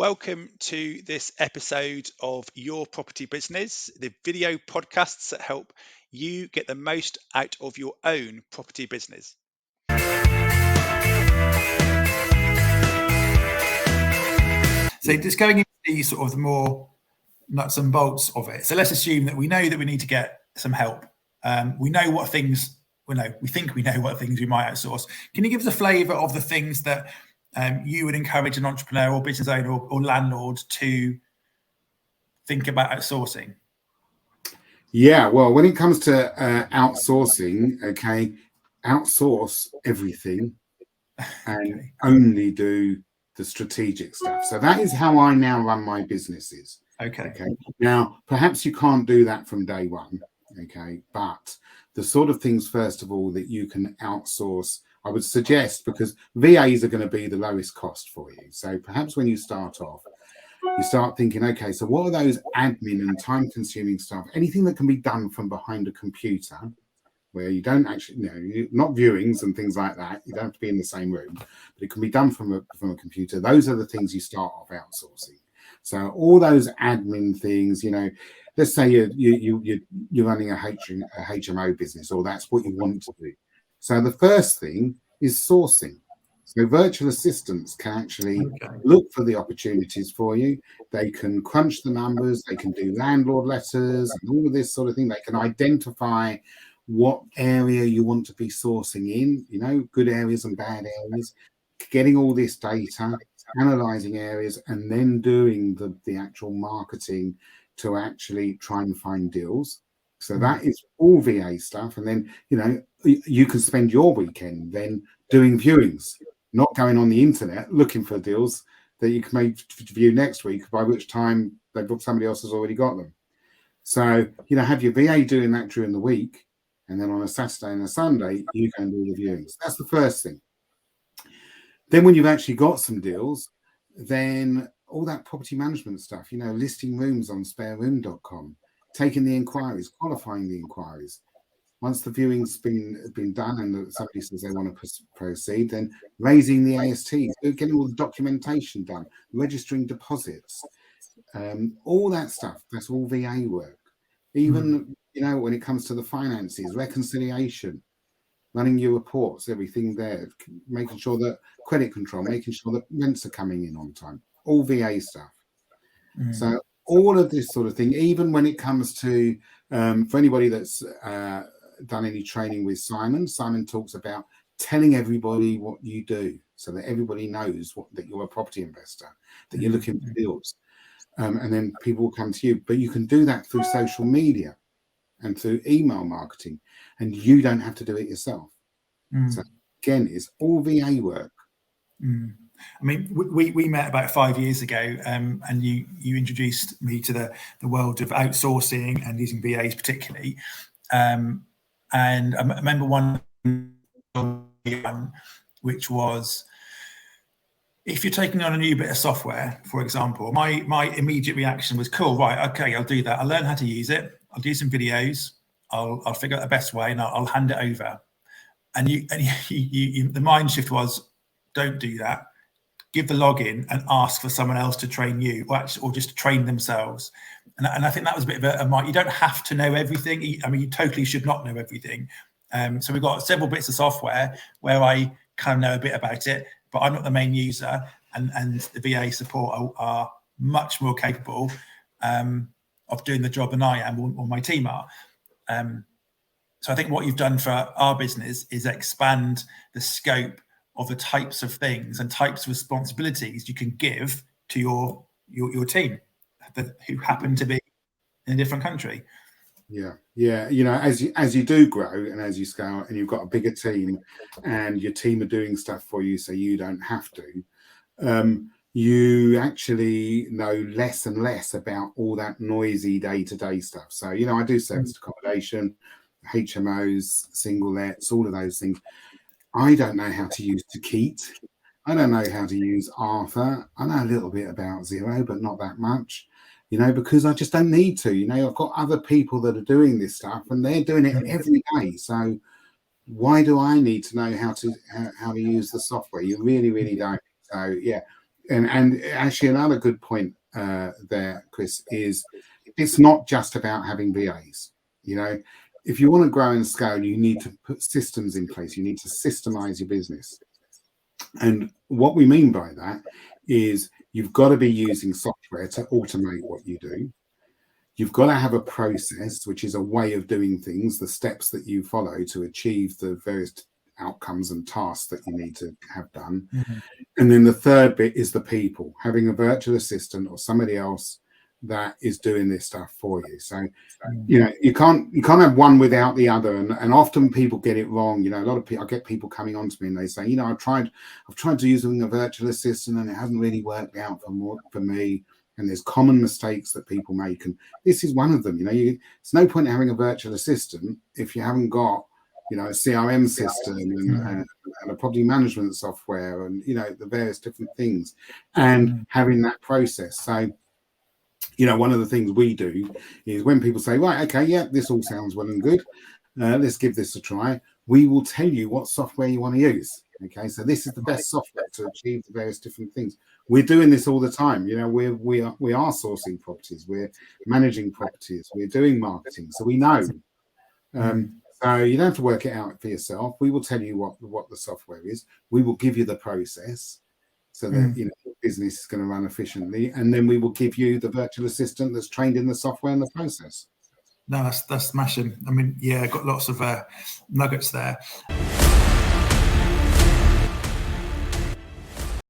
Welcome to this episode of Your Property Business, the video podcasts that help you get the most out of your own property business. So just going into the sort of the more nuts and bolts of it. So let's assume that we know that we need to get some help. We know what things we think we know what things we might outsource. Can you give us a flavour of the things that you would encourage an entrepreneur or business owner or landlord to think about outsourcing? Yeah, well, when it comes to outsourcing, outsource everything and only do the strategic stuff. So that is how I now run my businesses. Okay. Now, perhaps you can't do that from day one, but the sort of things, first of all, that you can outsource, I would suggest, because VAs are going to be the lowest cost for you. So perhaps when you start off, you start thinking, okay, so what are those admin and time-consuming stuff? Anything that can be done from behind a computer, where you don't actually, not viewings and things like that. You don't have to be in the same room, but it can be done from a computer. Those are the things you start off outsourcing. So all those admin things, let's say you're running a HMO business, or that's what you want to do. So the first thing is sourcing. So virtual assistants can actually look for the opportunities for you. They can crunch the numbers. They can do landlord letters and all of this sort of thing. They can identify what area you want to be sourcing in, good areas and bad areas, getting all this data, analyzing areas, and then doing the actual marketing to actually try and find deals. So that is all VA stuff. And then, you can spend your weekend then doing viewings, not going on the internet looking for deals that you can make view next week, by which time somebody else has already got them. So, have your VA doing that during the week, and then on a Saturday and a Sunday, you can do the viewings. That's the first thing. Then when you've actually got some deals, then all that property management stuff, listing rooms on spareroom.com, taking the inquiries, qualifying the inquiries. Once the viewing's been done and somebody says they want to proceed, then raising the ASTs, getting all the documentation done, registering deposits, all that stuff, that's all VA work. Even, when it comes to the finances, reconciliation, running your reports, everything there, making sure that credit control, making sure that rents are coming in on time, all VA stuff. So all of this sort of thing, even when it comes to, for anybody that's done any training with Simon talks about telling everybody what you do so that everybody knows that you're a property investor, that you're looking for deals. And then people will come to you. But you can do that through social media and through email marketing, and you don't have to do it yourself. So again, it's all VA work. I mean, we met about 5 years ago, and you introduced me to the world of outsourcing and using VAs particularly. And I remember one which was, if you're taking on a new bit of software, for example, my immediate reaction was, cool, right, okay, I'll do that. I'll learn how to use it. I'll do some videos. I'll figure out the best way, and I'll hand it over. And the mind shift was, don't do that. Give the login and ask for someone else to train you, or just train themselves. And I think that was a bit of a mind. You don't have to know everything. I mean, you totally should not know everything. So we've got several bits of software where I kind of know a bit about it, but I'm not the main user, and the VA support are much more capable of doing the job than I am, or my team are. So I think what you've done for our business is expand the scope of the types of things and types of responsibilities you can give to your team who happen to be in a different country. Yeah. As you do grow and as you scale and you've got a bigger team and your team are doing stuff for you, so you don't have to, you actually know less and less about all that noisy day-to-day stuff. So, I do serviced accommodation, HMOs, single lets, all of those things. I don't know how to use Takeet. I don't know how to use Arthur. I know a little bit about Xero, but not that much, because I just don't need to. I've got other people that are doing this stuff and they're doing it every day. So why do I need to know how to use the software? You really, really don't. So yeah, And actually another good point there, Chris, is it's not just about having VAs. You know, if you want to grow and scale, you need to put systems in place. You need to systemize your business. And what we mean by that is you've got to be using software to automate what you do. You've got to have a process, which is a way of doing things, the steps that you follow to achieve the various outcomes and tasks that you need to have done. Mm-hmm. And then the third bit is the people, having a virtual assistant or somebody else that is doing this stuff for you. So, you know, you can't have one without the other. And often people get it wrong. You know, a lot of people, I get people coming on to me and they say, you know, I've tried to use a virtual assistant and it hasn't really worked out for me. And there's common mistakes that people make. And this is one of them. You know, it's no point in having a virtual assistant if you haven't got, you know, a CRM system and a property management software and, you know, the various different things and having that process. So, you know, one of the things we do is when people say, right, okay, yeah, this all sounds well and good. Let's give this a try. We will tell you what software you want to use. Okay, so this is the best software to achieve the various different things. We're doing this all the time. You know, we are sourcing properties. We're managing properties. We're doing marketing. So we know. So you don't have to work it out for yourself. We will tell you what the software is. We will give you the process so that you know the business is going to run efficiently, and then we will give you the virtual assistant that's trained in the software and the process. No, that's smashing. I mean, yeah, got lots of nuggets there.